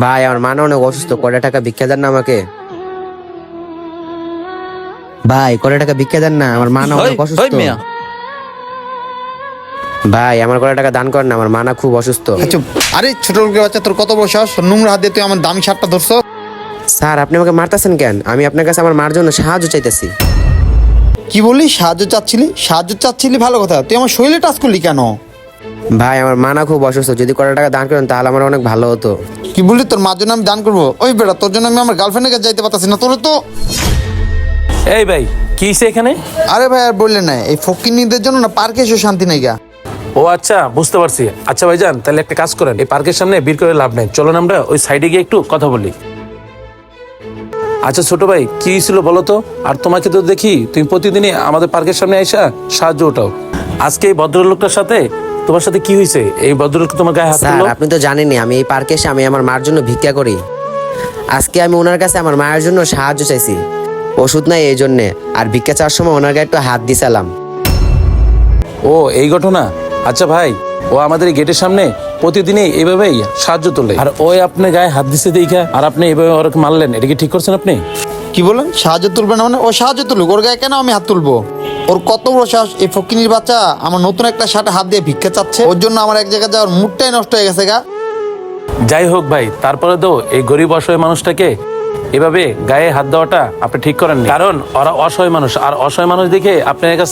ভাই আমার মা না অনেক অসুস্থ, কয়টা টাকা ভিক্ষা দেন না আমাকে। ভাই কয়টা টাকা ভিক্ষা দেন না, আমার মা না অনেক অসুস্থ। ভাই আমার কয়টা টাকা দান করেন না, আমার মা না খুব অসুস্থ। আচ্ছা, আরে ছোট লোকের বাচ্চা, তোর কত বড় সাহস? নোংরা হাত দিয়ে তুই আমার দামি শার্টটা ধরছো। স্যার আপনি আমাকে মারতেছেন কেন? আমি আপনার কাছে আমার মার জন্য সাহায্য চাইতেছি। কি বললি? সাহায্য চাচ্ছিলি ভালো কথা, তুই আমার শরীরে টাচ করলি কেন? ভাই আমার মা না খুব অসুস্থ, যদি কয়টা টাকা দান করেন তাহলে আমার অনেক ভালো হতো। কি বললি? তোর মার জন্য আমি দান করবো? ওই বেটা, তোর জন্য আমি আমার গার্লফ্রেন্ডের কাছে যাইতে পারতাছি না, তোর তো। এই ভাই কি হইছে এখানে? আরে ভাই আর বললে না, এই ফকিন্নিদের জন্য না পার্কে এসে শান্তি নেই গা। ও আচ্ছা, বুঝতে পারছি। আচ্ছা ভাইজান, তাহলে একটা কাজ করেন, এই পার্কের সামনে ভিড় করে লাভ নেই, চলুন আমরা ওই সাইডে গিয়ে একটু কথা বলি। আচ্ছা ছোট ভাই, কি হয়েছিল বলো তো? আর তোমাকে তো দেখি তুমি প্রতিদিনই আমাদের পার্কের সামনে আইসা সাহায্য ওঠাও। আজকে এই ভদ্রলোকটার সাথে তোমার সাথে কি হয়েছে? এই ভদ্রলোক তোমার গায়ে হাত স্যার তুললো? আপনি তো জানেনই আমি এই পার্কে এসে আমি আমার মার জন্য ভিক্ষা করি। আজকে আমি ওনার কাছে আমার মায়ের জন্য সাহায্য চাইছি, ওষুধ নাই এই জন্যে, আর ভিক্ষা চাওয়ার সময় ওনার গায়ে একটু হাত দিছিলাম। ও এই ঘটনা। আচ্ছা ভাই, ও আমাদের এই গেটের সামনে প্রতিদিনই এইভাবেই সাহায্য তোলে, আর ওই আপনার গায়ে হাত দিছে দেখা আর আপনি এইভাবে ওরকে মারলেন, এটা কি ঠিক করছেন আপনি? কি বলেন? সাহায্য তুলবে না মানে? ও সাহায্য তুলুক, ওর গায়ে কেন আমি হাত তুলবো? ওর কত বড় সাহস! এই ফকিনির বাচ্চা আমার নতুন একটা শার্টে হাত দিয়ে ভিক্ষা চাচ্ছে, ওর জন্য আমার এক জায়গায় যাওয়ার মুডটাই নষ্ট হয়ে গেছে গা। যাই হোক ভাই, তারপরে তো এই গরিব অসহায় মানুষটাকে এভাবে গায়ে হাত দেওয়াটা আপনি ঠিক করেননি, কারণ ওরা অসহায় মানুষ, আর অসহায় মানুষ দেখে আপনার কাছে